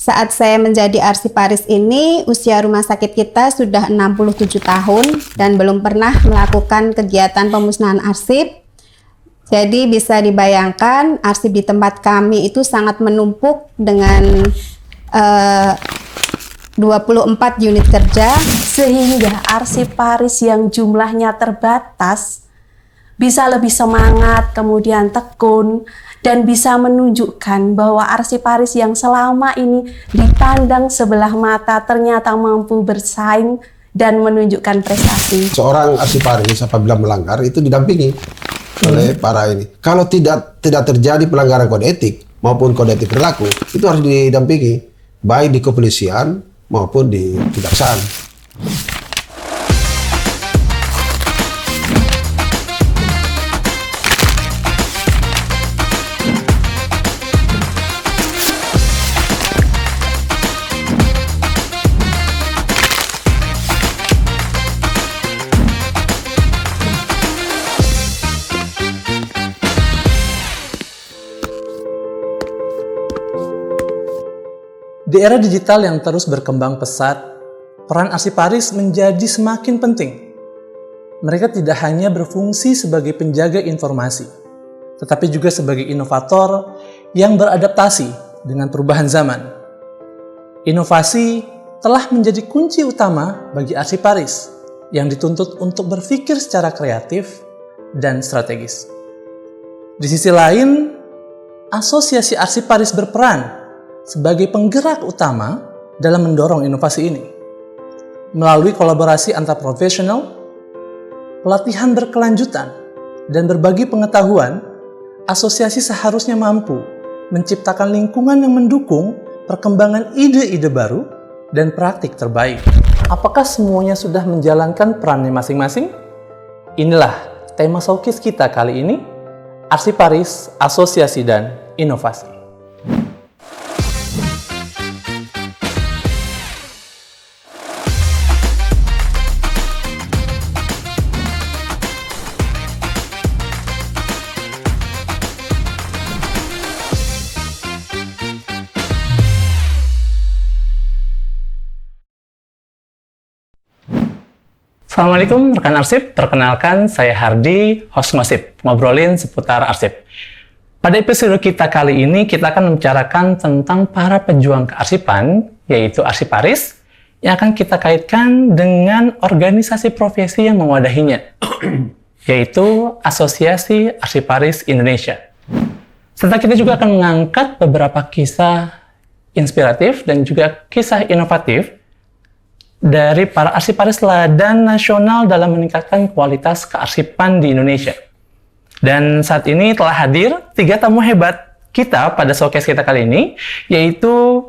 Saat saya menjadi arsiparis ini, usia rumah sakit kita sudah 67 tahun dan belum pernah melakukan kegiatan pemusnahan arsip. Jadi bisa dibayangkan arsip di tempat kami itu sangat menumpuk dengan 24 unit kerja. Sehingga arsiparis yang jumlahnya terbatas bisa lebih semangat, kemudian tekun, dan bisa menunjukkan bahwa arsiparis yang selama ini dipandang sebelah mata ternyata mampu bersaing dan menunjukkan prestasi. Seorang arsiparis apabila melanggar itu didampingi oleh para ini. Kalau tidak terjadi pelanggaran kode etik maupun kode etik perilaku, itu harus didampingi baik di kepolisian maupun di kejaksaan. Di era digital yang terus berkembang pesat, peran arsiparis menjadi semakin penting. Mereka tidak hanya berfungsi sebagai penjaga informasi, tetapi juga sebagai inovator yang beradaptasi dengan perubahan zaman. Inovasi telah menjadi kunci utama bagi arsiparis yang dituntut untuk berpikir secara kreatif dan strategis. Di sisi lain, Asosiasi Arsiparis berperan sebagai penggerak utama dalam mendorong inovasi ini. Melalui kolaborasi antar profesional, pelatihan berkelanjutan, dan berbagi pengetahuan, asosiasi seharusnya mampu menciptakan lingkungan yang mendukung perkembangan ide-ide baru dan praktik terbaik. Apakah semuanya sudah menjalankan perannya masing-masing? Inilah tema showcase kita kali ini, Arsiparis, Asosiasi, dan Inovasi. Assalamualaikum rekan arsip, perkenalkan saya Hardi, host Ngosip, ngobrolin seputar arsip. Pada episode kita kali ini, kita akan membicarakan tentang para pejuang kearsipan, yaitu arsiparis, yang akan kita kaitkan dengan organisasi profesi yang mewadahinya, yaitu Asosiasi Arsiparis Indonesia. Serta kita juga akan mengangkat beberapa kisah inspiratif dan juga kisah inovatif dari para arsiparis teladan nasional dalam meningkatkan kualitas kearsipan di Indonesia. Dan saat ini telah hadir 3 tamu hebat kita pada showcase kita kali ini, yaitu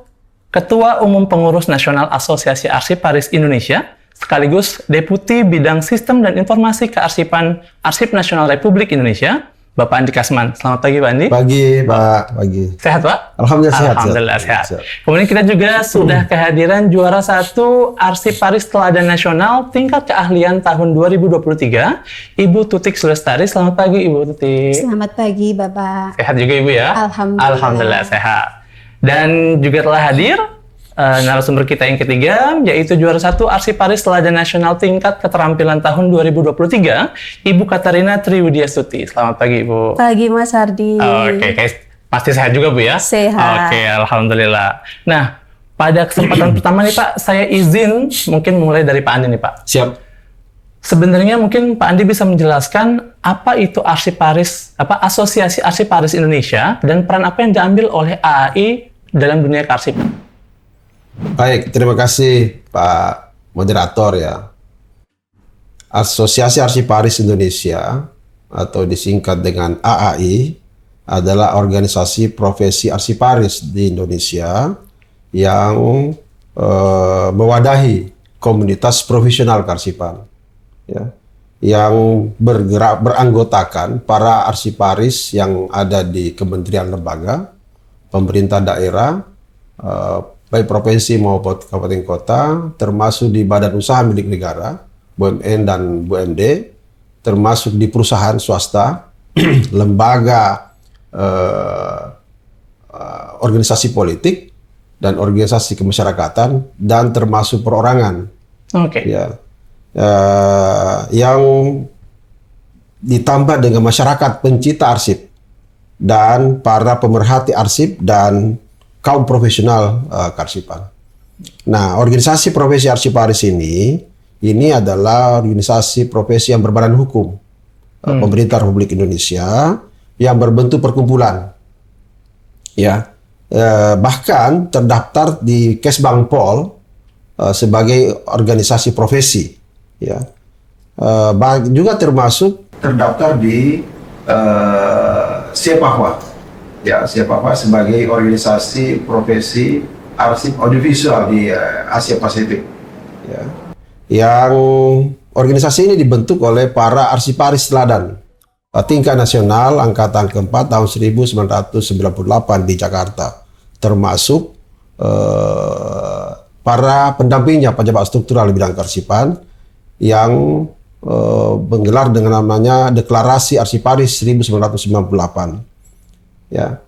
Ketua Umum Pengurus Nasional Asosiasi Arsiparis Indonesia, sekaligus Deputi Bidang Sistem dan Informasi Kearsipan Arsip Nasional Republik Indonesia, Bapak Andi Kasman. Selamat pagi, Pak Andi. Pagi, Pak. Pagi. Sehat, Pak? Alhamdulillah sehat. Alhamdulillah sehat. Kemudian kita juga sudah kehadiran juara 1 Arsiparis Teladan Nasional tingkat keahlian tahun 2023, Ibu Tutik Sulestari. Selamat pagi, Ibu Tutik. Selamat pagi, Bapak. Sehat juga, Ibu ya? Alhamdulillah. Alhamdulillah sehat. Dan juga telah hadir narasumber kita yang ketiga, yaitu juara 1 Arsiparis Teladan Nasional tingkat keterampilan tahun 2023, Ibu Katarina Triwidiastuti. Selamat pagi, Ibu. Pagi, Mas Hardi. Oke, pasti sehat juga, Bu ya? Sehat. Oke, alhamdulillah. Nah, pada kesempatan pertama nih, Pak, saya izin mungkin mulai dari Pak Andi nih, Pak. Siap. Sebenarnya mungkin Pak Andi bisa menjelaskan apa itu Arsiparis, Asosiasi Arsiparis Indonesia, dan peran apa yang diambil oleh AAI dalam dunia kearsipan. Baik, terima kasih Pak Moderator ya. Asosiasi Arsiparis Indonesia atau disingkat dengan AAI adalah organisasi profesi arsiparis di Indonesia yang mewadahi komunitas profesional kearsipan, ya, yang beranggotakan para arsiparis yang ada di kementerian lembaga, pemerintah daerah, baik provinsi maupun kabupaten kota, termasuk di badan usaha milik negara, BUMN dan BUMD, termasuk di perusahaan swasta, lembaga, organisasi politik, dan organisasi kemasyarakatan dan termasuk perorangan. Oke. Ya, yang ditambah dengan masyarakat pencipta arsip dan para pemerhati arsip dan kaum profesional kearsipan. Nah, organisasi profesi arsiparis ini adalah organisasi profesi yang berbadan hukum pemerintah Republik Indonesia yang berbentuk perkumpulan, ya, bahkan terdaftar di Kesbangpol sebagai organisasi profesi, ya, juga termasuk terdaftar di Siapahwa, ya, Siapahwa sebagai organisasi profesi arsip audiovisual di Asia Pasifik, ya, yang organisasi ini dibentuk oleh para arsiparis teladan tingkat nasional angkatan keempat tahun 1998 di Jakarta, termasuk para pendampingnya pejabat struktural di bidang kearsipan yang menggelar dengan namanya Deklarasi Arsiparis 1998, ya,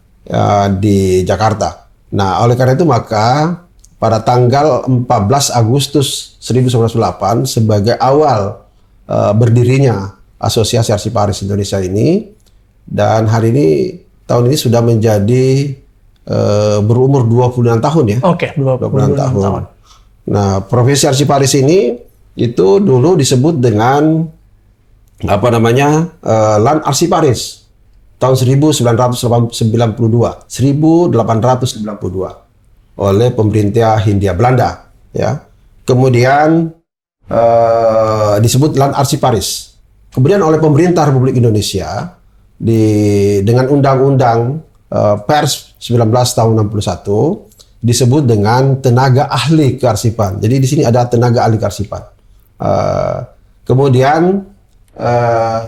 di Jakarta. Nah, oleh karena itu maka pada tanggal 14 Agustus 1998 sebagai awal berdirinya Asosiasi Arsiparis Indonesia ini, dan hari ini tahun ini sudah menjadi berumur 26 tahun, ya. Oke, 26 tahun. Nah, profesi arsiparis ini itu dulu disebut dengan apa namanya? Lan Arsiparis tahun 1892 oleh pemerintah Hindia Belanda, ya. Kemudian disebut Lan Arsiparis. Kemudian oleh pemerintah Republik Indonesia dengan Undang-Undang Pers 19 tahun 61 disebut dengan tenaga ahli kearsipan. Jadi di sini ada tenaga ahli kearsipan. Kemudian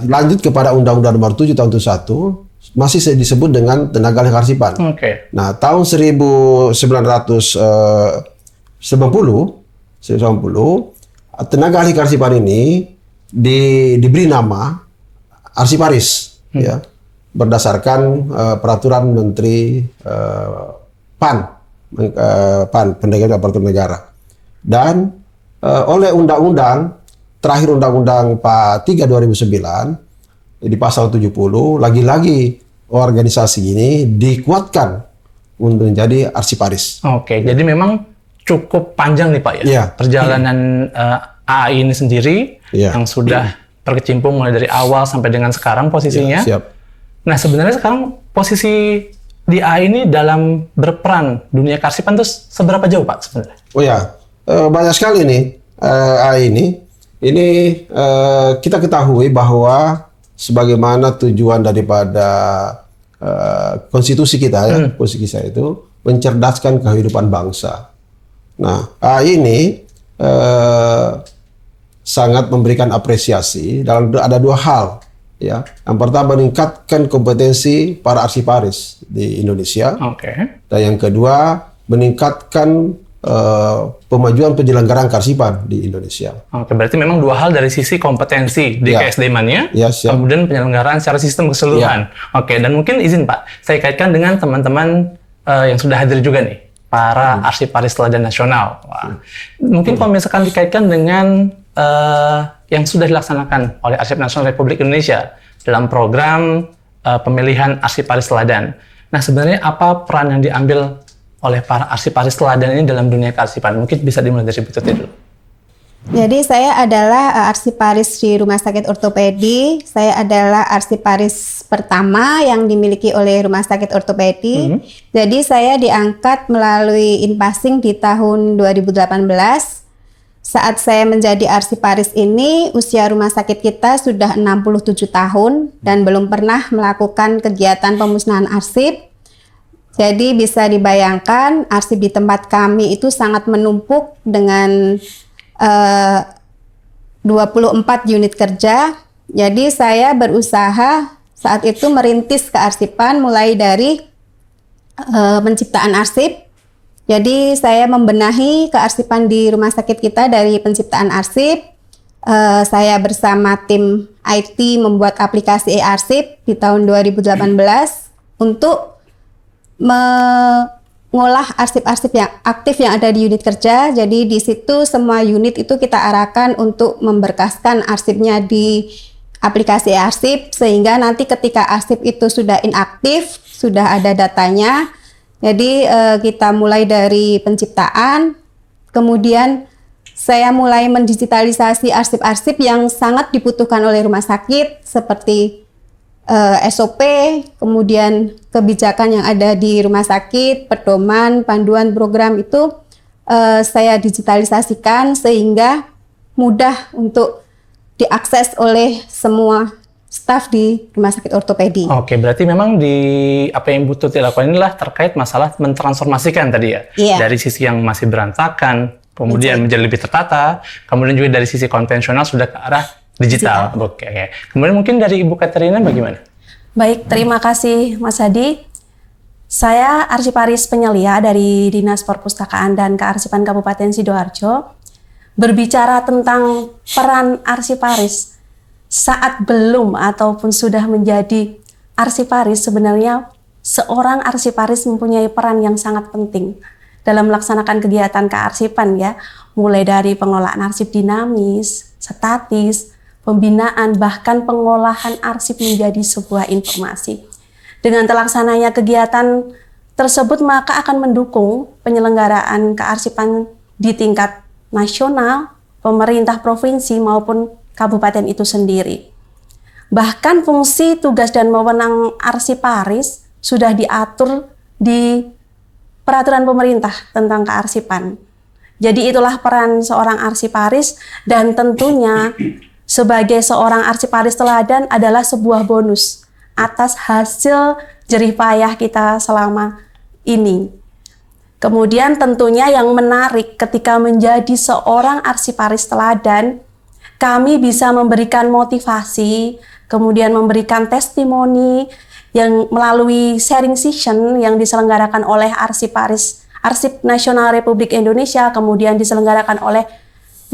lanjut kepada Undang-Undang Nomor 7 tahun 71 masih disebut dengan tenaga ahli kearsipan. Oke. Nah, tahun 1990 tenaga ahli kearsipan ini diberi nama arsiparis, ya, berdasarkan peraturan Menteri PAN, Pendagangan Aparatur Negara, dan oleh undang-undang terakhir Undang-Undang 3 2009 di pasal 70 lagi-lagi organisasi ini dikuatkan untuk menjadi arsiparis. Oke, jadi memang cukup panjang nih Pak, ya, Iya. perjalanan AI ini sendiri, Iya. yang sudah berkecimpung mulai dari awal sampai dengan sekarang posisinya. Ya, siap. Nah, sebenarnya sekarang posisi di AI ini dalam berperan dunia kearsipan terus seberapa jauh Pak sebenarnya? Oh ya, banyak sekali nih AI ini. Ini kita ketahui bahwa sebagaimana tujuan daripada konstitusi kita, ya, konstitusi kita itu mencerdaskan kehidupan bangsa. Nah, AI ini sangat memberikan apresiasi dalam ada dua hal, ya. Yang pertama meningkatkan kompetensi para arsiparis di Indonesia, Oke. dan yang kedua meningkatkan pemajuan penyelenggaraan kearsipan di Indonesia. Oke, berarti memang dua hal dari sisi kompetensi di Ya. KSDM-nya, Ya, siap. kemudian penyelenggaraan secara sistem keseluruhan. Oke, dan mungkin izin Pak, saya kaitkan dengan teman-teman yang sudah hadir juga nih, para arsiparis teladan nasional. Wah. Mungkin kalau misalkan dikaitkan dengan yang sudah dilaksanakan oleh Arsip Nasional Republik Indonesia dalam program pemilihan arsiparis teladan. Nah, sebenarnya apa peran yang diambil oleh para arsiparis teladan ini dalam dunia kearsipan? Mungkin bisa dimulai dari Bu Tuti dulu. Jadi saya adalah arsiparis di Rumah Sakit Ortopedi. Saya adalah arsiparis pertama yang dimiliki oleh Rumah Sakit Ortopedi. Jadi saya diangkat melalui inpassing di tahun 2018. Saat saya menjadi arsiparis ini, usia rumah sakit kita sudah 67 tahun dan belum pernah melakukan kegiatan pemusnahan arsip. Jadi bisa dibayangkan arsip di tempat kami itu sangat menumpuk dengan 24 unit kerja. Jadi saya berusaha saat itu merintis kearsipan mulai dari penciptaan arsip. Jadi saya membenahi kearsipan di rumah sakit kita dari penciptaan arsip. Saya bersama tim IT membuat aplikasi e-arsip di tahun 2018 untuk ngolah arsip-arsip yang aktif yang ada di unit kerja. Jadi di situ semua unit itu kita arahkan untuk memberkaskan arsipnya di aplikasi e-arsip, sehingga nanti ketika arsip itu sudah inaktif, sudah ada datanya. Jadi kita mulai dari penciptaan, kemudian saya mulai mendigitalisasi arsip-arsip yang sangat dibutuhkan oleh rumah sakit seperti SOP, kemudian kebijakan yang ada di rumah sakit, pedoman, panduan program itu saya digitalisasikan sehingga mudah untuk diakses oleh semua staf di rumah sakit ortopedi. Oke, berarti memang apa yang butuh dilakukan inilah terkait masalah mentransformasikan tadi ya. Iya. Dari sisi yang masih berantakan, kemudian menjadi lebih tertata, kemudian juga dari sisi konvensional sudah ke arah digital. Oke. Kemudian mungkin dari Ibu Katerina bagaimana? Baik, terima kasih Mas Hadi. Saya arsiparis penyelia dari Dinas Perpustakaan dan Kearsipan Kabupaten Sidoarjo. Berbicara tentang peran arsiparis saat belum ataupun sudah menjadi arsiparis, sebenarnya seorang arsiparis mempunyai peran yang sangat penting dalam melaksanakan kegiatan kearsipan ya, mulai dari pengelolaan arsip dinamis, statis, pembinaan, bahkan pengolahan arsip menjadi sebuah informasi. Dengan terlaksananya kegiatan tersebut maka akan mendukung penyelenggaraan kearsipan di tingkat nasional, pemerintah provinsi maupun kabupaten itu sendiri. Bahkan fungsi, tugas, dan wewenang arsiparis sudah diatur di peraturan pemerintah tentang kearsipan. Jadi itulah peran seorang arsiparis, dan tentunya sebagai seorang arsiparis teladan adalah sebuah bonus atas hasil jerih payah kita selama ini. Kemudian tentunya yang menarik ketika menjadi seorang arsiparis teladan, kami bisa memberikan motivasi, kemudian memberikan testimoni yang melalui sharing session yang diselenggarakan oleh Arsiparis Arsip Nasional Republik Indonesia, kemudian diselenggarakan oleh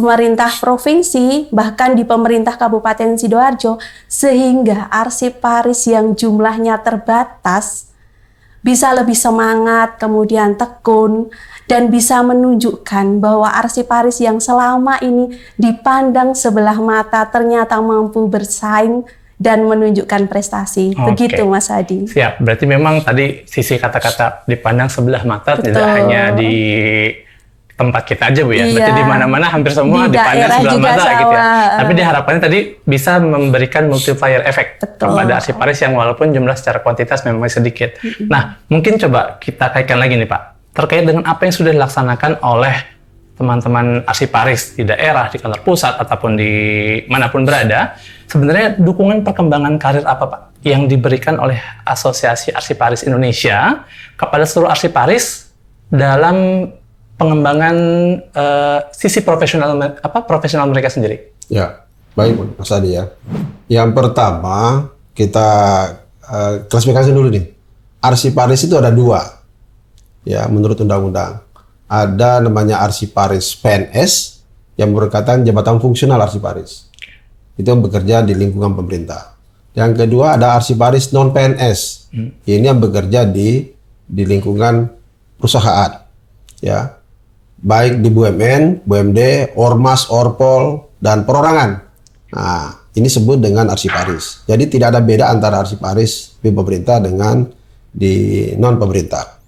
pemerintah provinsi, bahkan di pemerintah Kabupaten Sidoarjo, sehingga arsiparis yang jumlahnya terbatas bisa lebih semangat, kemudian tekun, dan bisa menunjukkan bahwa arsiparis yang selama ini dipandang sebelah mata ternyata mampu bersaing dan menunjukkan prestasi. Begitu Mas Hadi. Siap, berarti memang tadi sisi kata-kata dipandang sebelah mata tidak hanya di tempat kita aja Bu ya, berarti di mana-mana hampir semua di dipandang sebelah mata sama. gitu ya. Tapi diharapkannya tadi bisa memberikan multiplier effect kepada arsiparis yang walaupun jumlah secara kuantitas memang sedikit. Nah, mungkin coba kita kaitkan lagi nih Pak, terkait dengan apa yang sudah dilaksanakan oleh teman-teman arsiparis di daerah, di kantor pusat, ataupun di manapun berada. Sebenarnya dukungan perkembangan karir apa Pak yang diberikan oleh Asosiasi Arsiparis Indonesia kepada seluruh arsiparis dalam pengembangan sisi profesional mereka sendiri? Ya, baik Mas Adi ya. Yang pertama kita klasifikasi dulu nih. Arsiparis itu ada dua, ya menurut undang-undang. Ada namanya arsiparis PNS yang berkaitan jabatan fungsional arsiparis. Itu yang bekerja di lingkungan pemerintah. Yang kedua ada arsiparis non PNS. Ini yang bekerja di lingkungan perusahaan, ya. Baik di BUMN, BUMD, Ormas, Orpol, dan perorangan. Nah, ini disebut dengan arsiparis. Jadi tidak ada beda antara arsiparis di pemerintah dengan di non pemerintah.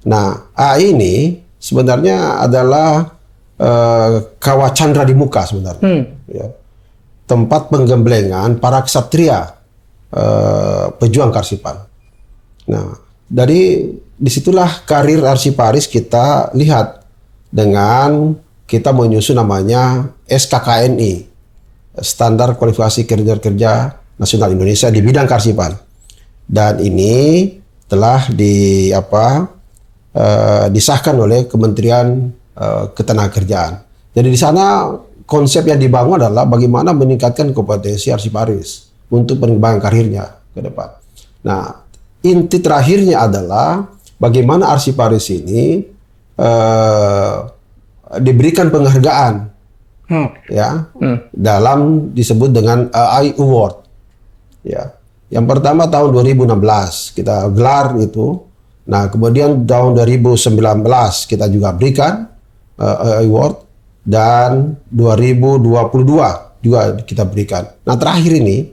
Nah, ini sebenarnya adalah kawah candra di muka sebenarnya. Ya. Tempat penggemblengan para ksatria pejuang kearsipan. Nah, dari disitulah karir arsiparis kita lihat dengan kita menyusun namanya SKKNI, Standar Kualifikasi Kerja Nasional Indonesia di bidang kearsipan. Dan ini telah disahkan oleh Kementerian Ketenagakerjaan. Jadi di sana konsep yang dibangun adalah bagaimana meningkatkan kompetensi arsiparis untuk pengembangan karirnya ke depan. Nah, inti terakhirnya adalah bagaimana arsiparis ini diberikan penghargaan dalam disebut dengan AI Award, ya. Yang pertama tahun 2016 kita gelar itu. Nah, kemudian tahun 2019 kita juga berikan award, dan 2022 juga kita berikan. Nah, terakhir ini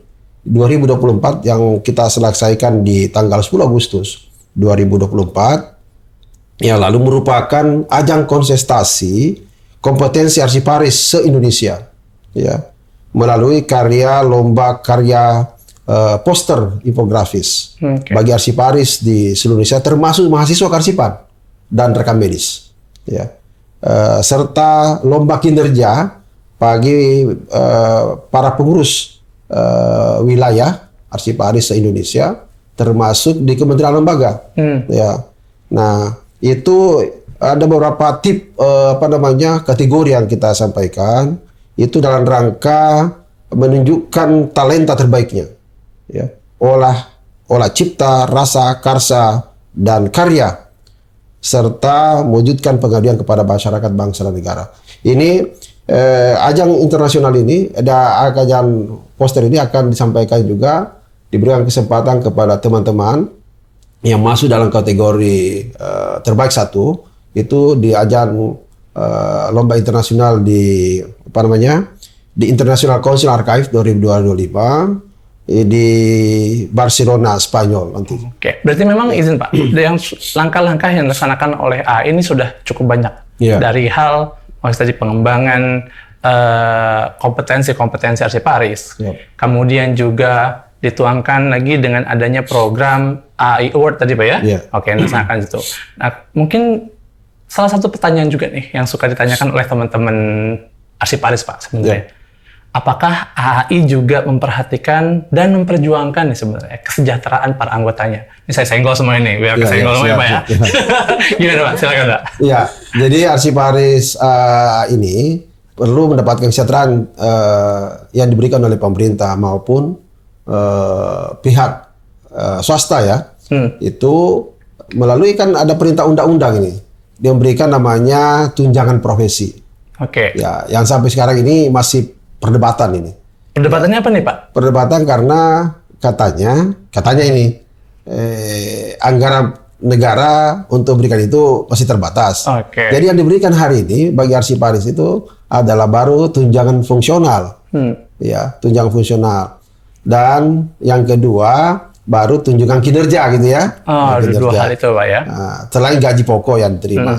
2024 yang kita selesaikan di tanggal 10 Agustus 2024 yang lalu merupakan ajang kontestasi kompetensi arsiparis se-Indonesia, ya, melalui lomba karya poster infografis bagi arsiparis di seluruh Indonesia, termasuk mahasiswa kearsipan dan rekam medis, ya, serta lomba kinerja bagi para pengurus wilayah arsiparis se-Indonesia, termasuk di kementerian lembaga, ya. Nah, itu ada beberapa kategori yang kita sampaikan itu dalam rangka menunjukkan talenta terbaiknya, ya, olah cipta, rasa, karsa, dan karya, serta mewujudkan pengabdian kepada masyarakat, bangsa, dan negara. Ini ajang internasional ini, ajang poster ini akan disampaikan juga, diberikan kesempatan kepada teman-teman yang masuk dalam kategori terbaik satu, itu di ajang lomba internasional di di International Council Archive 2025 di Barcelona, Spanyol nanti. Oke, berarti memang izin Pak, yang langkah-langkah yang dilaksanakan oleh AI ini sudah cukup banyak. Dari hal tadi pengembangan kompetensi arsiparis, kemudian juga dituangkan lagi dengan adanya program AI Award tadi Pak ya? Oke, dilaksanakan itu. Nah, mungkin salah satu pertanyaan juga nih yang suka ditanyakan oleh teman-teman arsiparis Pak sebenarnya. Apakah AI juga memperhatikan dan memperjuangkan nih sebenarnya kesejahteraan para anggotanya? Ini saya senggol semua ini, biar kesenggol semua ya Pak ya. Gimana Pak? Silakan Pak. Ya, jadi arsiparis ini perlu mendapatkan kesejahteraan yang diberikan oleh pemerintah maupun pihak swasta ya. Itu melalui kan ada perintah undang-undang ini. Dia memberikan namanya tunjangan profesi. Ya, yang sampai sekarang ini masih perdebatan ini. Perdebatannya apa nih Pak? Perdebatan karena katanya ini anggaran negara untuk berikan itu masih terbatas. Jadi yang diberikan hari ini bagi arsiparis itu adalah baru tunjangan fungsional, ya, tunjangan fungsional. Dan yang kedua baru tunjangan kinerja gitu ya. Kinerja. Dua hal itu Pak ya. Nah, selain gaji pokok yang diterima.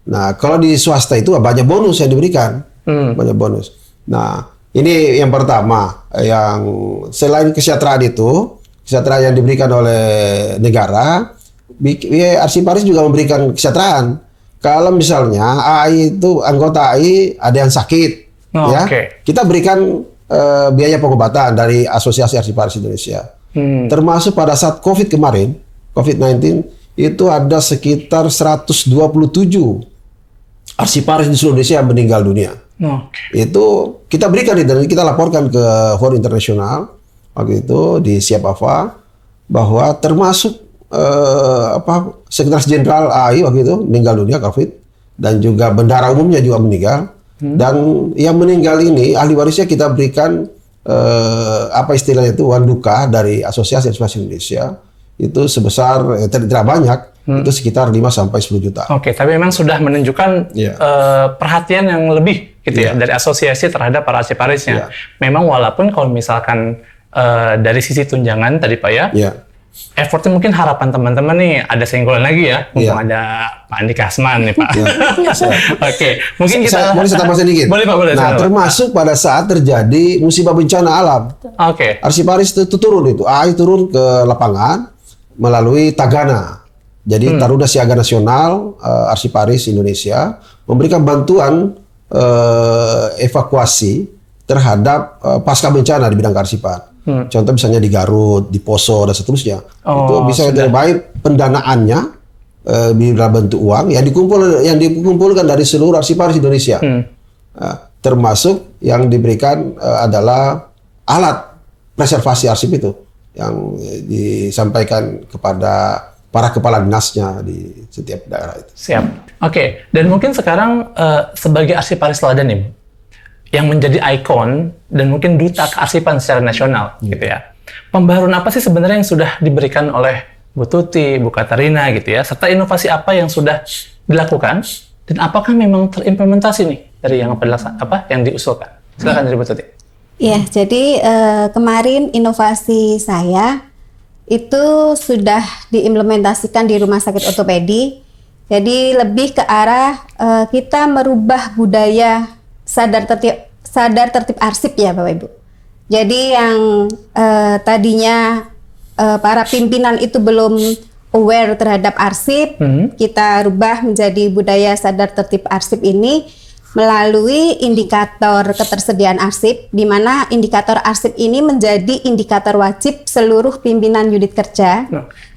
Nah, kalau di swasta itu banyak bonus yang diberikan, banyak bonus. Nah, ini yang pertama, yang selain kesejahteraan itu, kesejahteraan yang diberikan oleh negara, arsiparis juga memberikan kesejahteraan. Kalau misalnya AI itu, anggota AI ada yang sakit, ya, kita berikan biaya pengobatan dari Asosiasi Arsiparis Indonesia. Termasuk pada saat COVID-19 itu ada sekitar 127 arsiparis di seluruh Indonesia yang meninggal dunia. Itu kita berikan dan kita laporkan ke Forum Internasional waktu itu di Siapava bahwa termasuk Sekretaris Jenderal AI waktu itu meninggal dunia COVID, dan juga bendara umumnya juga meninggal. Dan yang meninggal ini ahli warisnya kita berikan istilahnya itu wanduka dari Asosiasi Arsiparis Indonesia itu sebesar tidak banyak, itu sekitar 5-10 juta. Tapi memang sudah menunjukkan perhatian yang lebih gitu ya dari asosiasi terhadap para arsiparisnya. Memang walaupun kalau misalkan dari sisi tunjangan tadi Pak ya, effortnya mungkin harapan teman-teman nih ada senggolan lagi ya, mumpung ada Pak Andi Kasman nih Pak. Mungkin kita boleh saya tambah sedikit. Boleh Pak, boleh. Nah, termasuk pada saat terjadi musibah bencana alam. Arsiparis itu turun AI turun ke lapangan melalui Tagana. Jadi Taruna Siaga Nasional Arsiparis Indonesia memberikan bantuan evakuasi terhadap pasca bencana di bidang kearsipan. Contoh misalnya di Garut, di Poso, dan seterusnya. Itu bisa terbaik pendanaannya dalam bentuk uang yang dikumpulkan dari seluruh arsiparis Indonesia. Termasuk yang diberikan adalah alat preservasi arsip itu yang disampaikan kepada para kepala dinasnya di setiap daerah itu. Siap. Dan mungkin sekarang sebagai arsiparis teladan nih, yang menjadi ikon dan mungkin duta kearsipan secara nasional gitu ya. Pembaharuan apa sih sebenarnya yang sudah diberikan oleh Bu Tuti, Bu Katarina gitu ya, serta inovasi apa yang sudah dilakukan dan apakah memang terimplementasi nih dari yang yang diusulkan? Silakan dari Bu Tuti. Iya, jadi kemarin inovasi saya itu sudah diimplementasikan di Rumah Sakit Ortopedi. Jadi lebih ke arah kita merubah budaya sadar tertib arsip ya Bapak Ibu. Jadi yang tadinya para pimpinan itu belum aware terhadap arsip, kita rubah menjadi budaya sadar tertib arsip ini melalui indikator ketersediaan arsip, di mana indikator arsip ini menjadi indikator wajib seluruh pimpinan unit kerja,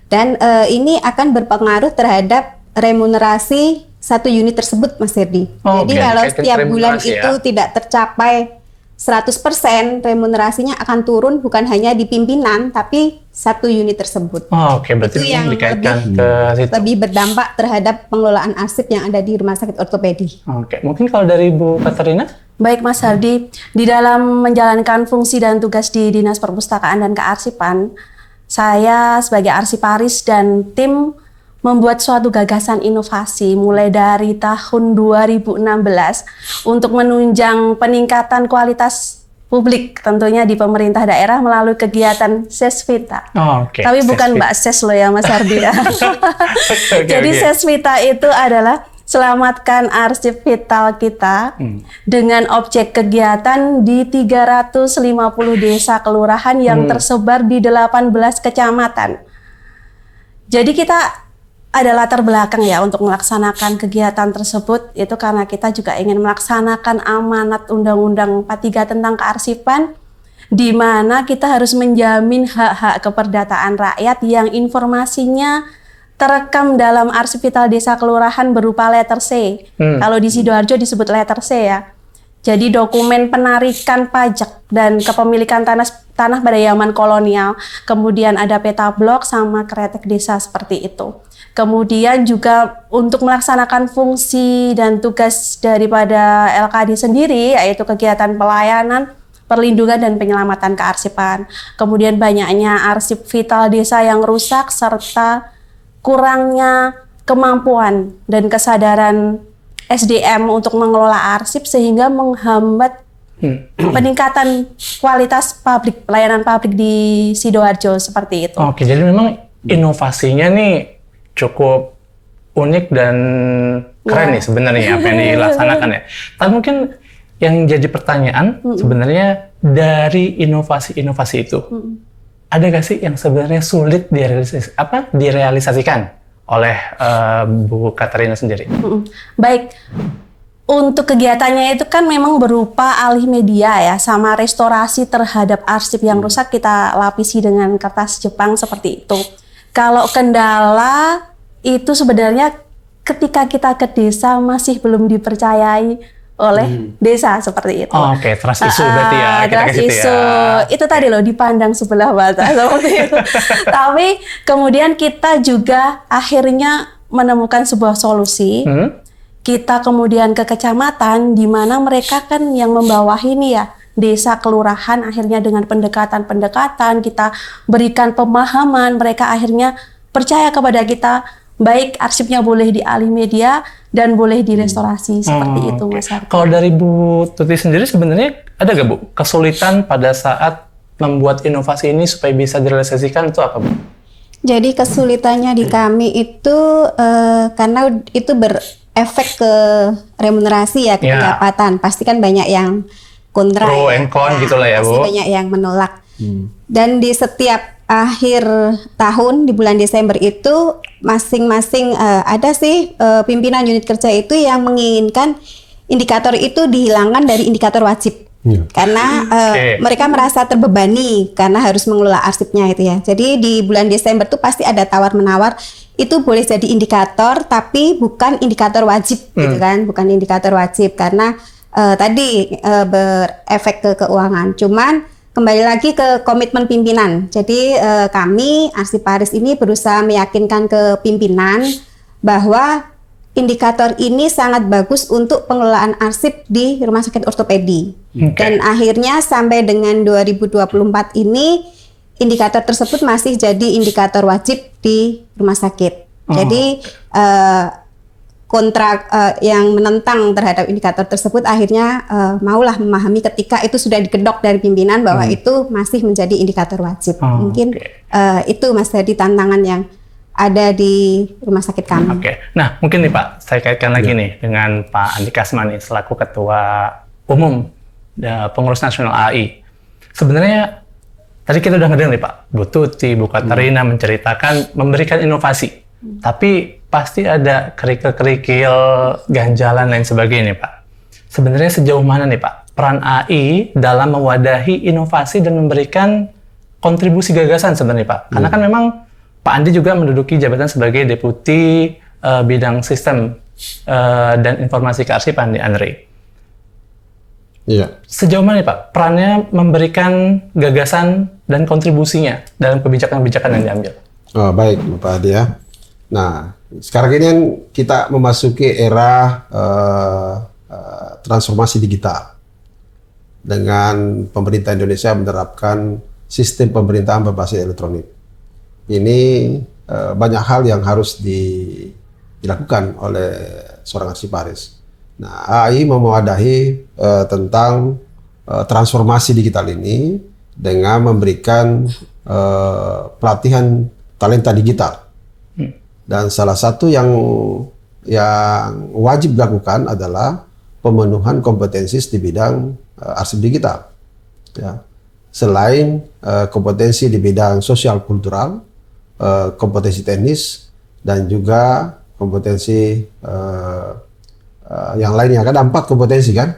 dan ini akan berpengaruh terhadap remunerasi satu unit tersebut, Mas Herdi. Jadi kalau setiap bulan itu tidak tercapai 100%, remunerasinya akan turun bukan hanya di pimpinan, tapi satu unit tersebut. Oke, berarti itu yang dikaitkan ke situ. Lebih berdampak terhadap pengelolaan arsip yang ada di Rumah Sakit Ortopedi. Oke, mungkin kalau dari Bu Katarina? Baik Mas Hardi, di dalam menjalankan fungsi dan tugas di Dinas Perpustakaan dan Kearsipan, saya sebagai arsiparis dan tim membuat suatu gagasan inovasi mulai dari tahun 2016 untuk menunjang peningkatan kualitas publik tentunya di pemerintah daerah melalui kegiatan Sesvita. Tapi bukan Mbak Ses loh ya Mas Hardi ya. Jadi Sesvita itu adalah selamatkan arsip vital kita dengan objek kegiatan di 350 desa kelurahan yang tersebar di 18 kecamatan. Jadi kita ada latar belakang ya untuk melaksanakan kegiatan tersebut, itu karena kita juga ingin melaksanakan amanat Undang-Undang 43 tentang kearsipan, di mana kita harus menjamin hak-hak keperdataan rakyat yang informasinya terekam dalam arsip vital desa kelurahan berupa letter C. Kalau di Sidoarjo disebut letter C ya. Jadi dokumen penarikan pajak dan kepemilikan tanah pada zaman kolonial. Kemudian ada peta blok sama kretek desa seperti itu. Kemudian juga untuk melaksanakan fungsi dan tugas daripada LKD sendiri, yaitu kegiatan pelayanan, perlindungan dan penyelamatan kearsipan. Kemudian banyaknya arsip vital desa yang rusak serta kurangnya kemampuan dan kesadaran SDM untuk mengelola arsip sehingga menghambat peningkatan kualitas pelayanan publik di Sidoarjo seperti itu. Oke, jadi memang inovasinya nih cukup unik dan keren nih sebenarnya apa yang dilaksanakan ya. Tapi mungkin yang jadi pertanyaan sebenarnya dari inovasi-inovasi itu ada gak sih yang sebenarnya sulit direalisasikan oleh Bu Katarina sendiri? Baik, untuk kegiatannya itu kan memang berupa alih media ya, sama restorasi terhadap arsip yang rusak kita lapisi dengan kertas Jepang seperti itu. Kalau kendala itu sebenarnya ketika kita ke desa masih belum dipercayai oleh desa seperti itu. Oke, trust issue berarti ya. Trust issue itu tadi loh, dipandang sebelah mata seperti itu. Tapi kemudian kita juga akhirnya menemukan sebuah solusi. Kita kemudian ke kecamatan di mana mereka kan yang membawahi nih ya desa kelurahan, akhirnya dengan pendekatan kita berikan pemahaman, mereka akhirnya percaya kepada kita, baik arsipnya boleh dialih media dan boleh direstorasi seperti itu Mas Hardi. Kalau dari Bu Tuti sendiri sebenarnya ada gak Bu kesulitan pada saat membuat inovasi ini supaya bisa direalisasikan itu apa Bu? Jadi kesulitannya di kami itu karena itu berefek ke remunerasi ya, ke pendapatan. Pasti kan banyak yang kontra, pro and con gitu lah ya Bu. Pasti banyak yang menolak. Dan di setiap akhir tahun di bulan Desember itu masing-masing ada sih pimpinan unit kerja itu yang menginginkan indikator itu dihilangkan dari indikator wajib. Karena mereka merasa terbebani karena harus mengelola arsipnya itu ya. Jadi di bulan Desember tuh pasti ada tawar-menawar, itu boleh jadi indikator tapi bukan indikator wajib gitu kan, bukan indikator wajib karena tadi berefek ke keuangan. Cuman kembali lagi ke komitmen pimpinan. Jadi kami Arsiparis ini berusaha meyakinkan ke pimpinan bahwa indikator ini sangat bagus untuk pengelolaan arsip di Rumah Sakit Ortopedi. Dan akhirnya sampai dengan 2024 ini indikator tersebut masih jadi indikator wajib di rumah sakit. Jadi kontrak yang menentang terhadap indikator tersebut akhirnya maulah memahami ketika itu sudah digedok dari pimpinan bahwa itu masih menjadi indikator wajib. Mungkin itu Mas Hadi tantangan yang ada di rumah sakit kami. Nah mungkin nih Pak, saya kaitkan lagi nih dengan Pak Andi Kasmani selaku Ketua Umum Pengurus Nasional AI. Sebenarnya tadi kita udah ngedengar nih Pak, Bu Tuti, Bu Katarina menceritakan memberikan inovasi. Tapi pasti ada kerikil-kerikil, ganjalan lain sebagainya Pak. Sebenarnya sejauh mana nih Pak peran AI dalam mewadahi inovasi dan memberikan kontribusi gagasan sebenarnya Pak? Karena kan memang Pak Andi juga menduduki jabatan sebagai Deputi Bidang Sistem dan Informasi Kearsipan di ANRI. Iya. Sejauh mana nih Pak perannya memberikan gagasan dan kontribusinya dalam kebijakan-kebijakan yang diambil? Baik Bapak Adi ya. Nah, sekarang ini kan kita memasuki era transformasi digital dengan pemerintah Indonesia menerapkan sistem pemerintahan berbasis elektronik. Ini banyak hal yang harus dilakukan oleh seorang arsiparis. Nah, AI memwadahi tentang transformasi digital ini dengan memberikan pelatihan talenta digital. Dan salah satu yang wajib dilakukan adalah pemenuhan kompetensi di bidang arsip digital. Ya. Selain kompetensi di bidang sosial kultural, kompetensi teknis, dan juga kompetensi yang lainnya. Kan ada 4 kompetensi kan?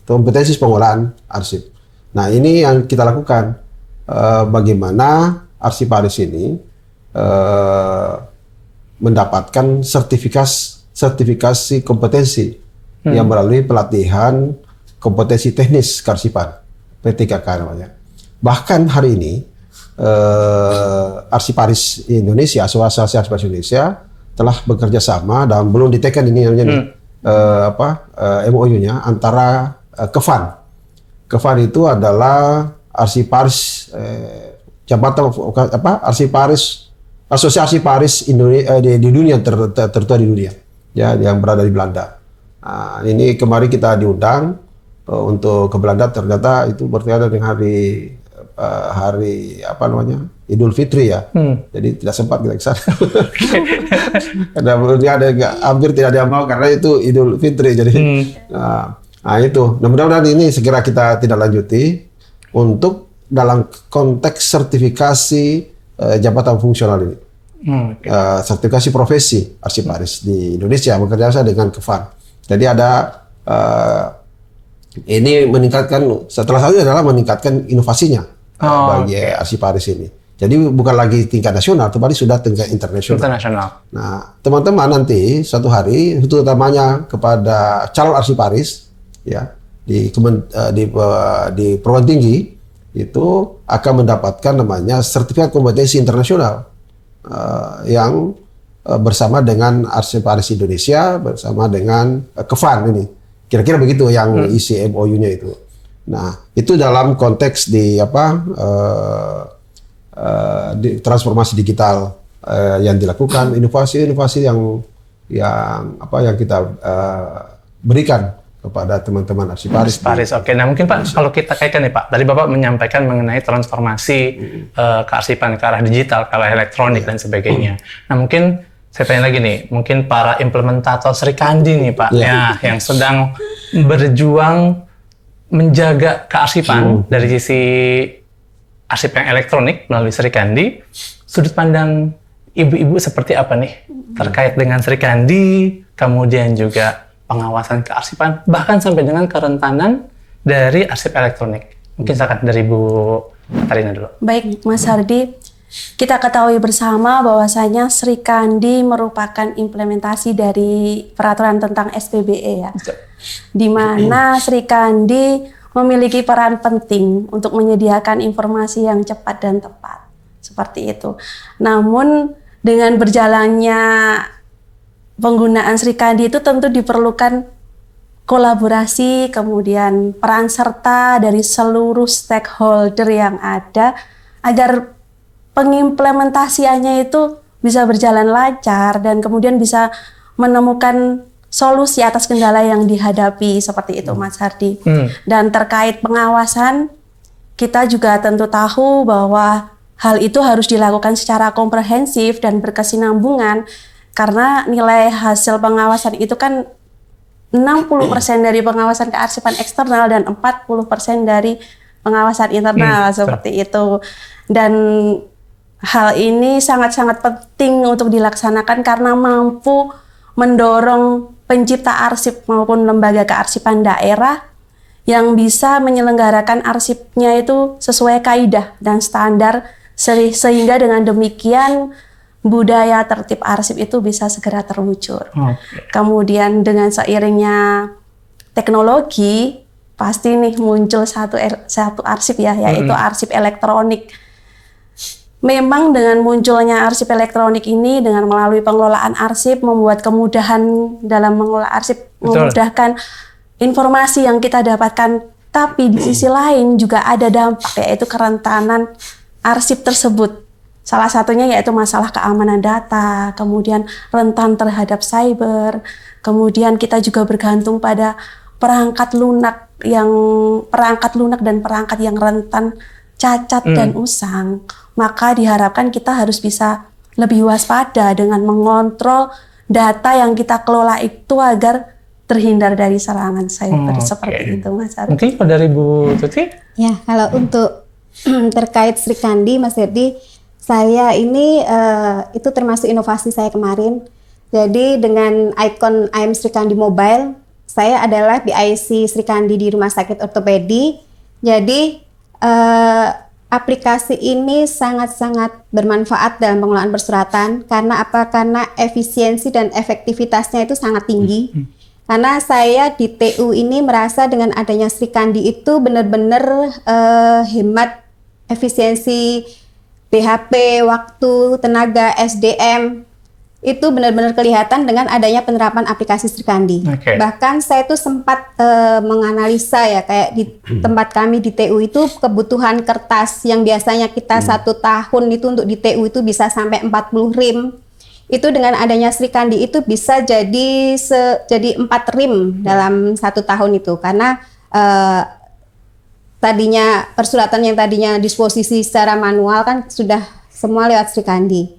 Kompetensi pengolahan arsip. Nah ini yang kita lakukan. Bagaimana arsiparis ini mendapatkan sertifikasi kompetensi yang melalui pelatihan kompetensi teknis kearsipan P3K namanya. Bahkan hari ini Arsiparis Indonesia, Asosiasi Arsiparis Indonesia telah bekerja sama dan belum ditekan ini namanya MOU-nya antara Kefan. Kefan itu adalah Arsiparis Arsiparis Asosiasi Paris Indonesia di dunia tertua di dunia, ya, yang berada di Belanda. Nah, ini kemarin kita diundang untuk ke Belanda, ternyata itu bertepatan dengan hari Idul Fitri ya. Jadi tidak sempat kita ke sana. Hampir tidak ada yang mau karena itu Idul Fitri. Jadi nah itu. Nah, mudah-mudahan ini segera kita tidak lanjuti untuk dalam konteks sertifikasi jabatan fungsional ini. Sertifikasi profesi arsiparis di Indonesia bekerja sama dengan Kefan. Jadi ada ini meningkatkan, setelah satu adalah meningkatkan inovasinya bagi arsiparis ini. Jadi bukan lagi tingkat nasional, tetapi sudah tingkat internasional. Nah, teman-teman nanti suatu hari itu utamanya kepada calon arsiparis ya di perguruan tinggi itu akan mendapatkan namanya sertifikat kompetensi internasional yang bersama dengan Arsiparis Indonesia bersama dengan Kefan ini. Kira-kira begitu yang isi MOU-nya itu. Nah, itu dalam konteks di transformasi digital yang dilakukan, inovasi-inovasi yang kita berikan kepada teman-teman arsiparis. Oke, nah mungkin Pak, kalau kita kaitkan nih Pak, tadi Bapak menyampaikan mengenai transformasi kearsipan ke arah digital, ke arah elektronik dan sebagainya. Nah mungkin saya tanya lagi nih, mungkin para implementator Sri Kandi nih Pak, yang sedang berjuang menjaga kearsipan dari sisi arsip yang elektronik melalui Sri Kandi, sudut pandang ibu-ibu seperti apa nih terkait dengan Sri Kandi, kemudian juga pengawasan kearsipan, bahkan sampai dengan kerentanan dari arsip elektronik. Mungkin silakan dari Bu Katarina dulu. Baik, Mas Hardi, kita ketahui bersama bahwasanya Sri Kandi merupakan implementasi dari peraturan tentang SPBE ya. Di mana Sri Kandi memiliki peran penting untuk menyediakan informasi yang cepat dan tepat. Seperti itu. Namun dengan berjalannya penggunaan Sri Kandi itu tentu diperlukan kolaborasi, kemudian peran serta dari seluruh stakeholder yang ada agar pengimplementasiannya itu bisa berjalan lancar dan kemudian bisa menemukan solusi atas kendala yang dihadapi seperti itu, Mas Hardi. Dan terkait pengawasan, kita juga tentu tahu bahwa hal itu harus dilakukan secara komprehensif dan berkesinambungan karena nilai hasil pengawasan itu kan 60% dari pengawasan kearsipan eksternal dan 40% dari pengawasan internal seperti itu. Dan hal ini sangat-sangat penting untuk dilaksanakan karena mampu mendorong pencipta arsip maupun lembaga kearsipan daerah yang bisa menyelenggarakan arsipnya itu sesuai kaidah dan standar sehingga dengan demikian budaya tertib arsip itu bisa segera terwujud. Kemudian dengan seiringnya teknologi pasti nih muncul satu arsip ya, yaitu arsip elektronik. Memang dengan munculnya arsip elektronik ini dengan melalui pengelolaan arsip membuat kemudahan dalam mengelola arsip, memudahkan informasi yang kita dapatkan, tapi di sisi lain juga ada dampak yaitu kerentanan arsip tersebut. Salah satunya yaitu masalah keamanan data, kemudian rentan terhadap cyber, kemudian kita juga bergantung pada perangkat lunak dan perangkat yang rentan cacat dan usang. Maka diharapkan kita harus bisa lebih waspada dengan mengontrol data yang kita kelola itu agar terhindar dari serangan cyber seperti itu, Mas Arif. Mungkin kalau dari Bu Tuti? Ya, kalau untuk terkait Sri Kandi, Mas Herdi, saya ini itu termasuk inovasi saya kemarin. Jadi dengan ikon I'm Sri Kandi Mobile, saya adalah BIC Sri Kandi di Rumah Sakit Ortopedi. Jadi aplikasi ini sangat-sangat bermanfaat dalam pengelolaan persuratan. Karena apa? Karena efisiensi dan efektivitasnya itu sangat tinggi. Karena saya di TU ini merasa dengan adanya Sri Kandi itu benar-benar hemat efisiensi BHP, waktu, tenaga, SDM. Itu benar-benar kelihatan dengan adanya penerapan aplikasi Sri Kandi. Bahkan saya tuh sempat menganalisa ya, kayak di tempat kami di TU itu kebutuhan kertas yang biasanya kita 1 tahun itu untuk di TU itu bisa sampai 40 rim. Itu dengan adanya Sri Kandi itu bisa jadi 4 rim dalam 1 tahun itu. Karena tadinya persuratan yang tadinya disposisi secara manual kan sudah semua lewat Sri Kandi.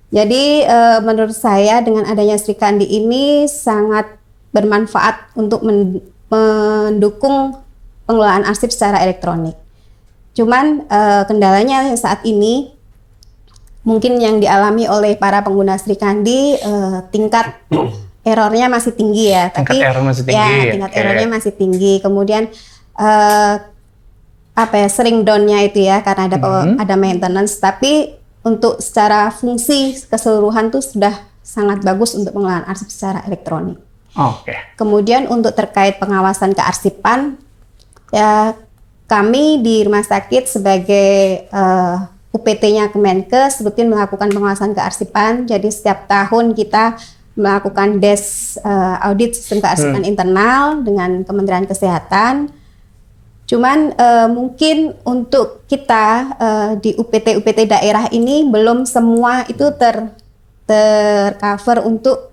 Jadi menurut saya dengan adanya Sri Kandi ini sangat bermanfaat untuk mendukung pengelolaan arsip secara elektronik. Cuman kendalanya saat ini mungkin yang dialami oleh para pengguna Sri Kandi tingkat errornya masih tinggi ya. Tingkat error masih tinggi. Ya, tingkat errornya masih tinggi. Kemudian sering down-nya itu ya karena ada maintenance, tapi untuk secara fungsi keseluruhan tuh sudah sangat bagus untuk pengelolaan arsip secara elektronik. Kemudian untuk terkait pengawasan kearsipan, ya kami di rumah sakit sebagai UPT-nya Kemenkes sebetulnya melakukan pengawasan kearsipan. Jadi setiap tahun kita melakukan audit sistem kearsipan internal dengan Kementerian Kesehatan. Cuman mungkin untuk kita di UPT daerah ini belum semua itu tercover untuk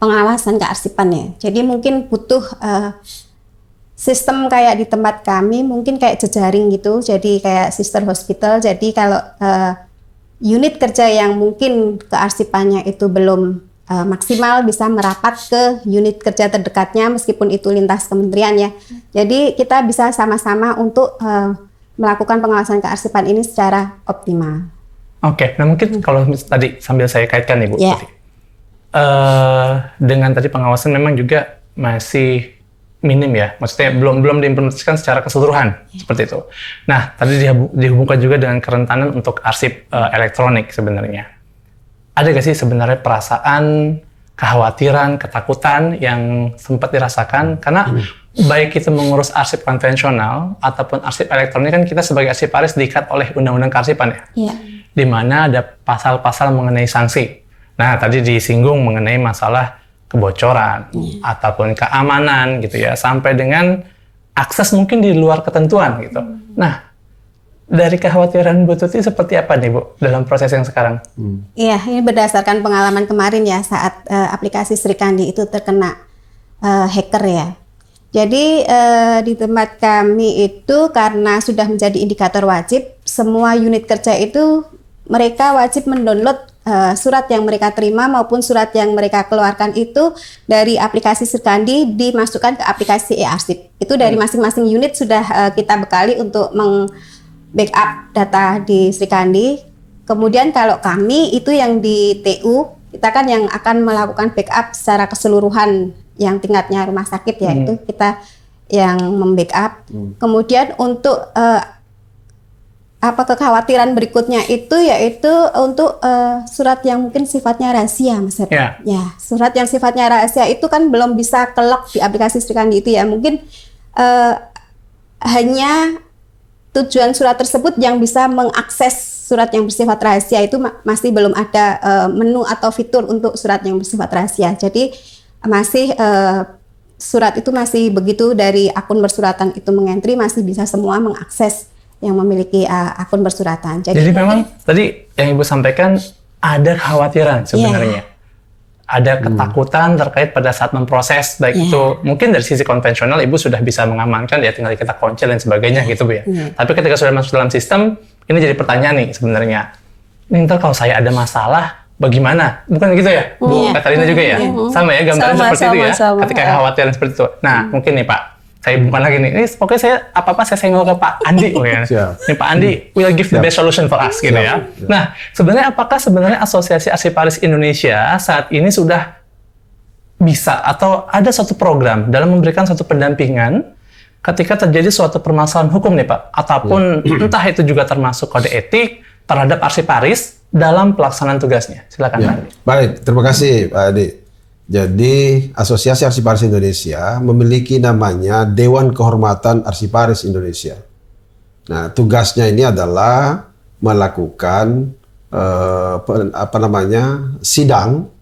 pengawasan kearsipannya. Jadi mungkin butuh sistem kayak di tempat kami, mungkin kayak jejaring gitu. Jadi kayak sister hospital. Jadi kalau unit kerja yang mungkin kearsipannya itu belum maksimal bisa merapat ke unit kerja terdekatnya meskipun itu lintas kementerian ya. Jadi kita bisa sama-sama untuk melakukan pengawasan kearsipan ini secara optimal. Nah mungkin kalau tadi sambil saya kaitkan nih Bu, dengan tadi pengawasan memang juga masih minim ya, maksudnya belum diimplementasikan secara keseluruhan seperti itu. Nah tadi dihubungkan juga dengan kerentanan untuk arsip elektronik sebenarnya. Ada gak sih sebenarnya perasaan, kekhawatiran, ketakutan yang sempat dirasakan? Karena baik itu mengurus arsip konvensional ataupun arsip elektronik kan kita sebagai arsiparis diikat oleh undang-undang kearsipan ya. Di mana ada pasal-pasal mengenai sanksi. Nah tadi disinggung mengenai masalah kebocoran ataupun keamanan gitu ya, sampai dengan akses mungkin di luar ketentuan gitu. Nah Dari kekhawatiran Bu Tuti seperti apa nih Bu dalam proses yang sekarang? Iya, ini berdasarkan pengalaman kemarin ya saat aplikasi Sri Kandi itu terkena hacker ya. Jadi di tempat kami itu karena sudah menjadi indikator wajib, semua unit kerja itu mereka wajib mendownload surat yang mereka terima maupun surat yang mereka keluarkan itu dari aplikasi Sri Kandi dimasukkan ke aplikasi e-arsip. Itu dari masing-masing unit sudah kita bekali untuk backup data di Sri Kandi. Kemudian kalau kami itu yang di TU, kita kan yang akan melakukan backup secara keseluruhan yang tingkatnya rumah sakit ya, itu kita yang membackup. Kemudian untuk kekhawatiran berikutnya itu yaitu untuk surat yang mungkin sifatnya rahasia, Mas. Ya, surat yang sifatnya rahasia itu kan belum bisa ke-lock di aplikasi Sri Kandi itu ya. Mungkin hanya tujuan surat tersebut yang bisa mengakses surat yang bersifat rahasia itu masih belum ada menu atau fitur untuk surat yang bersifat rahasia. Jadi masih surat itu masih begitu dari akun bersuratan itu mengentry masih bisa semua mengakses yang memiliki akun bersuratan. Jadi memang tadi yang Ibu sampaikan ada kekhawatiran sebenarnya. Ada ketakutan terkait pada saat memproses, baik itu mungkin dari sisi konvensional Ibu sudah bisa mengamankan ya, tinggal kita kunci dan sebagainya gitu Bu ya. Tapi ketika sudah masuk dalam sistem, ini jadi pertanyaan nih sebenarnya. Ntar kalau saya ada masalah, bagaimana? Bukan gitu ya, Bu Katarina juga ya? Sama ya, gambarnya seperti itu ya, ketika kekhawatiran seperti itu. Nah, mungkin nih Pak, saya bukan lagi nih, ini pokoknya saya apa-apa saya senggol ke Pak Andi. Nih Pak Andi, will give the best solution for us gitu ya. Nah, sebenarnya apakah Asosiasi Arsiparis Indonesia saat ini sudah bisa atau ada suatu program dalam memberikan suatu pendampingan ketika terjadi suatu permasalahan hukum nih Pak, ataupun entah itu juga termasuk kode etik terhadap arsiparis dalam pelaksanaan tugasnya? Silakan Pak Andi. Baik, terima kasih Pak Adi. Jadi Asosiasi Arsiparis Indonesia memiliki namanya Dewan Kehormatan Arsiparis Indonesia. Nah, tugasnya ini adalah melakukan sidang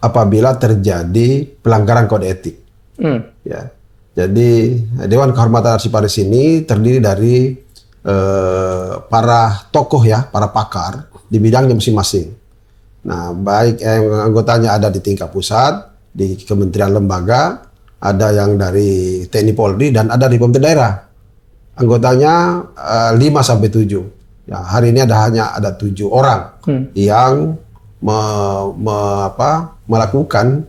apabila terjadi pelanggaran kode etik. Ya. Jadi Dewan Kehormatan Arsiparis ini terdiri dari para tokoh ya, para pakar di bidangnya masing-masing. Nah, baik anggotanya ada di tingkat pusat, di kementerian lembaga, ada yang dari TNI Polri, dan ada di pemerintah daerah. Anggotanya 5-7. Ya, hari ini hanya ada 7 orang yang melakukan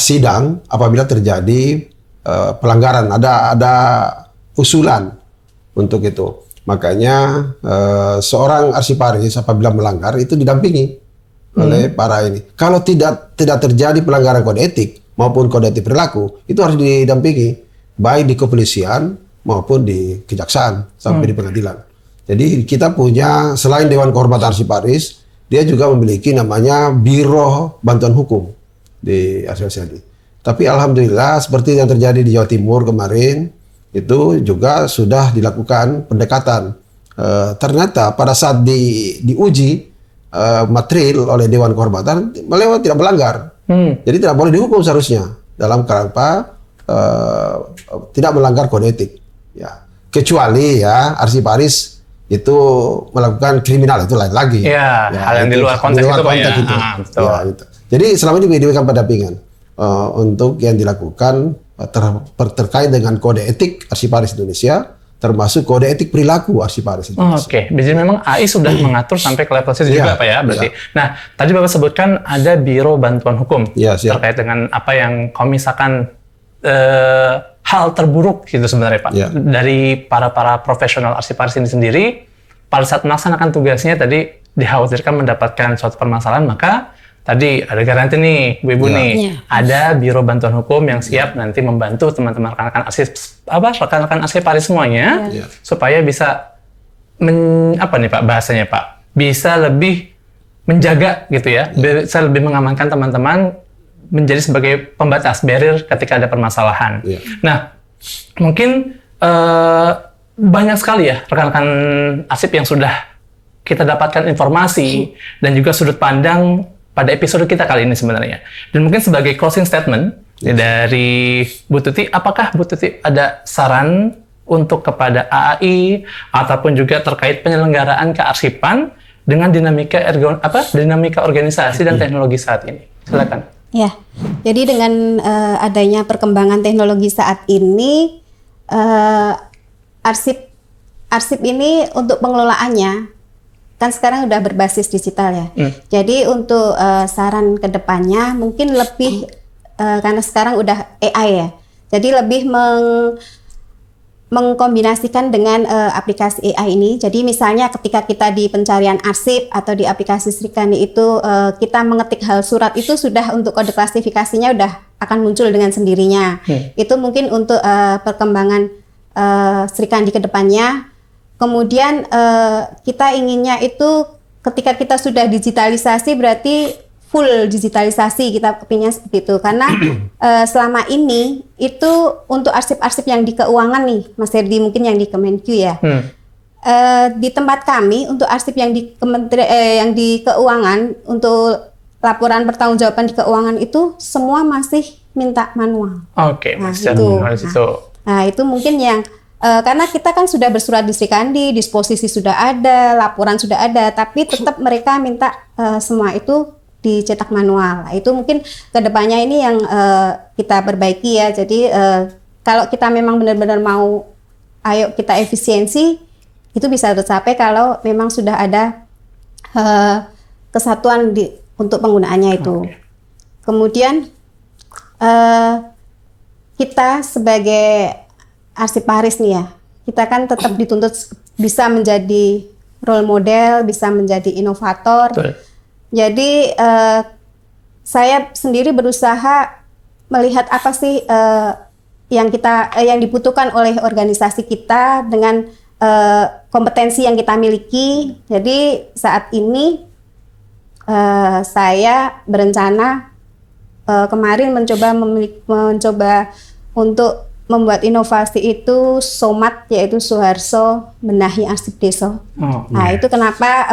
sidang apabila terjadi pelanggaran. Ada usulan untuk itu. Makanya seorang arsiparis apabila melanggar itu didampingi oleh para ini. Kalau tidak terjadi pelanggaran kode etik maupun kode etik perilaku, itu harus didampingi baik di kepolisian maupun di kejaksaan sampai di pengadilan. Jadi kita punya selain Dewan Kehormatan Arsiparis, dia juga memiliki namanya Biro Bantuan Hukum di asosiasi. Tapi alhamdulillah seperti yang terjadi di Jawa Timur kemarin, itu juga sudah dilakukan pendekatan. Ternyata pada saat diuji material oleh Dewan Kehormatan, melewat tidak melanggar. Jadi tidak boleh dihukum seharusnya dalam kerangka tidak melanggar kode etik. Ya. Kecuali ya arsiparis itu melakukan kriminal, itu lain lagi. Ya, hal yang di luar konteks itu Pak ya. Betul. Ya, gitu. Jadi selama ini diberikan pendampingan untuk yang dilakukan terkait dengan kode etik Arsiparis Indonesia, termasuk kode etik perilaku Arsiparis Indonesia. Oke, jadi memang AI sudah mengatur sampai ke level situ juga Pak ya, berarti. Nah, tadi Bapak sebutkan ada Biro Bantuan Hukum terkait dengan apa yang kalau misalkan hal terburuk gitu sebenarnya Pak, dari para profesional Arsiparis ini sendiri pada saat melaksanakan tugasnya tadi dikhawatirkan mendapatkan suatu permasalahan, maka tadi ada garansi nih, Bu Ibu nih, ada Biro Bantuan Hukum yang siap nanti membantu teman-teman rekan-rekan arsiparis semuanya supaya bisa Pak bahasanya Pak, bisa lebih menjaga gitu ya, bisa lebih mengamankan teman-teman menjadi sebagai pembatas barrier ketika ada permasalahan. Nah, mungkin banyak sekali ya rekan-rekan arsip yang sudah kita dapatkan informasi dan juga sudut pandang pada episode kita kali ini sebenarnya. Dan mungkin sebagai closing statement dari Bu Tuti, apakah Bu Tuti ada saran untuk kepada AAI ataupun juga terkait penyelenggaraan kearsipan dengan dinamika organisasi dan teknologi saat ini? Silakan. Ya, jadi dengan adanya perkembangan teknologi saat ini, arsip ini untuk pengelolaannya kan sekarang udah berbasis digital ya. Jadi untuk saran kedepannya mungkin lebih karena sekarang udah AI ya. Jadi lebih mengkombinasikan dengan aplikasi AI ini. Jadi misalnya ketika kita di pencarian arsip atau di aplikasi Srikandi itu kita mengetik hal surat itu sudah untuk kode klasifikasinya udah akan muncul dengan sendirinya. Itu mungkin untuk perkembangan Srikandi ke depannya. Kemudian kita inginnya itu ketika kita sudah digitalisasi berarti full digitalisasi, kita kepingin seperti itu karena selama ini itu untuk arsip-arsip yang di keuangan nih Mas Herdi, mungkin yang di Kemenq ya, di tempat kami untuk arsip yang di yang di keuangan untuk laporan pertanggungjawaban di keuangan itu semua masih minta manual. Oke, nah, itu mungkin yang karena kita kan sudah bersurat di Srikandi, disposisi sudah ada, laporan sudah ada, tapi tetap mereka minta semua itu dicetak manual. Nah, itu mungkin kedepannya ini yang kita perbaiki ya. Jadi kalau kita memang benar-benar mau, ayo kita efisiensi, itu bisa tercapai kalau memang sudah ada kesatuan untuk penggunaannya itu. Kemudian kita sebagai arsiparis nih ya, kita kan tetap dituntut bisa menjadi role model, bisa menjadi inovator. Betul. Jadi saya sendiri berusaha melihat apa sih yang dibutuhkan oleh organisasi kita dengan kompetensi yang kita miliki. Jadi saat ini saya berencana kemarin mencoba untuk membuat inovasi itu SOMAT, yaitu Suharso Benahi Arsip Desa. Nah itu kenapa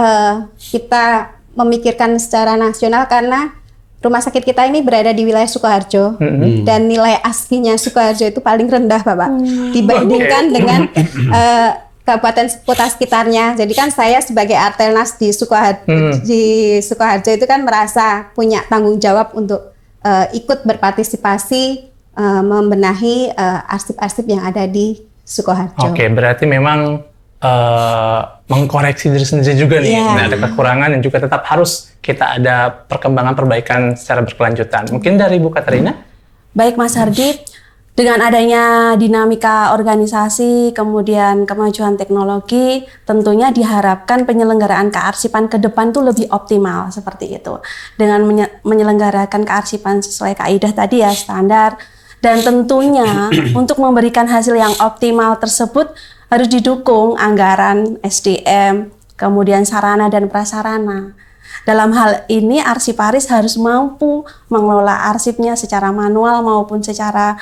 kita memikirkan secara nasional, karena rumah sakit kita ini berada di wilayah Sukoharjo dan nilai ASKI-nya Sukoharjo itu paling rendah Bapak dibandingkan dengan kabupaten kota sekitarnya. Jadi kan saya sebagai Artelnas di Sukoharjo itu kan merasa punya tanggung jawab untuk ikut berpartisipasi membenahi arsip-arsip yang ada di Sukoharjo. Oke, berarti memang mengkoreksi diri sendiri juga nih. Nah, ada kekurangan dan juga tetap harus kita ada perkembangan perbaikan secara berkelanjutan. Mungkin dari Bu Katarina? Baik Mas Hardi, dengan adanya dinamika organisasi, kemudian kemajuan teknologi, tentunya diharapkan penyelenggaraan kearsipan ke depan tuh lebih optimal seperti itu. Dengan menyelenggarakan kearsipan sesuai kaidah tadi ya, standar. Dan tentunya untuk memberikan hasil yang optimal tersebut harus didukung anggaran SDM, kemudian sarana dan prasarana. Dalam hal ini arsiparis harus mampu mengelola arsipnya secara manual maupun secara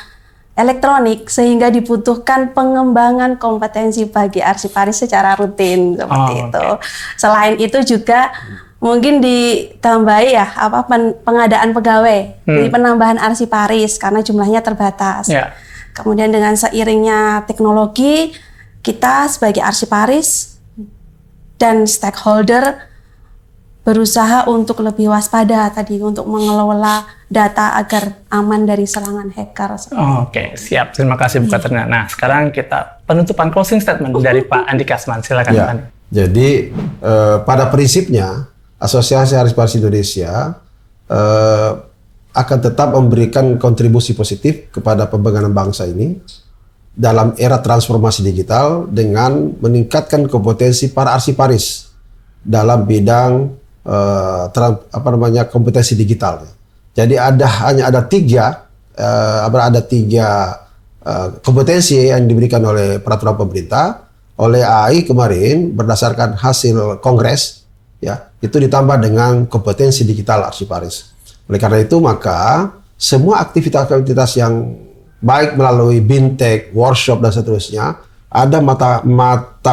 elektronik, sehingga dibutuhkan pengembangan kompetensi bagi arsiparis secara rutin seperti itu. Selain itu juga mungkin ditambahi ya pengadaan pegawai, jadi penambahan arsiparis karena jumlahnya terbatas. Kemudian dengan seiringnya teknologi, kita sebagai arsiparis dan stakeholder berusaha untuk lebih waspada tadi untuk mengelola data agar aman dari serangan hacker. Oke, siap. Terima kasih Bu Katarina. Nah, sekarang kita penutupan closing statement dari Pak Andi Kasman. Silakan Pak Andi. Jadi pada prinsipnya Asosiasi Arsiparis Indonesia akan tetap memberikan kontribusi positif kepada pembangunan bangsa ini dalam era transformasi digital dengan meningkatkan kompetensi para arsiparis dalam bidang kompetensi digital. Jadi hanya ada tiga kompetensi yang diberikan oleh peraturan pemerintah oleh AAI kemarin berdasarkan hasil kongres, ya, itu ditambah dengan kompetensi digital arsiparis. Oleh karena itu maka semua aktivitas-aktivitas yang baik melalui BIMTEK, workshop dan seterusnya, ada mata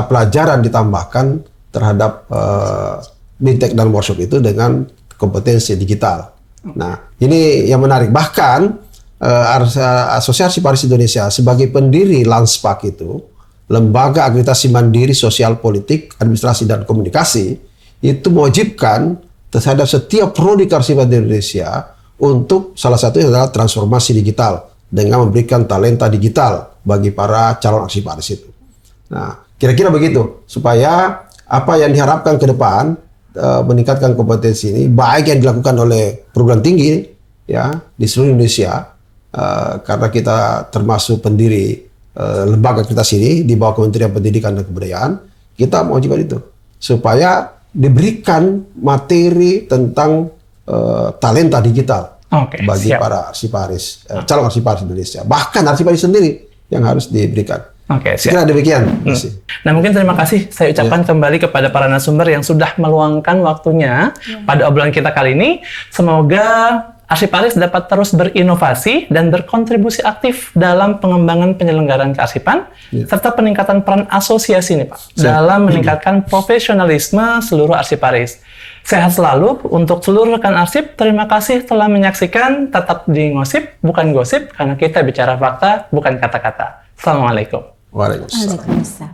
pelajaran ditambahkan terhadap BIMTEK dan workshop itu dengan kompetensi digital. Nah, ini yang menarik. Bahkan Asosiasi Arsiparis Indonesia sebagai pendiri Lanspak itu Lembaga Akreditasi Mandiri Sosial Politik, Administrasi dan Komunikasi itu mewajibkan terhadap setiap prodi kearsipan di Indonesia untuk salah satunya adalah transformasi digital dengan memberikan talenta digital bagi para calon arsiparis itu. Nah, kira-kira begitu supaya apa yang diharapkan ke depan meningkatkan kompetensi ini baik yang dilakukan oleh perguruan tinggi ya di seluruh Indonesia karena kita termasuk pendiri lembaga akreditasi ini di bawah Kementerian Pendidikan dan Kebudayaan, kita mewajibkan itu supaya diberikan materi tentang talenta digital bagi para arsiparis, calon arsiparis Indonesia, bahkan arsiparis sendiri yang harus diberikan. Sekira demikian. Nah, mungkin terima kasih saya ucapkan kembali kepada para narasumber yang sudah meluangkan waktunya pada obrolan kita kali ini. Semoga arsiparis dapat terus berinovasi dan berkontribusi aktif dalam pengembangan penyelenggaraan kearsipan serta peningkatan peran asosiasi ini, Pak, dalam meningkatkan profesionalisme seluruh arsiparis. Sehat selalu untuk seluruh rekan arsip. Terima kasih telah menyaksikan. Tetap di Ngosip, bukan gosip, karena kita bicara fakta, bukan kata-kata. Assalamualaikum. Waalaikumsalam. Waalaikumsalam.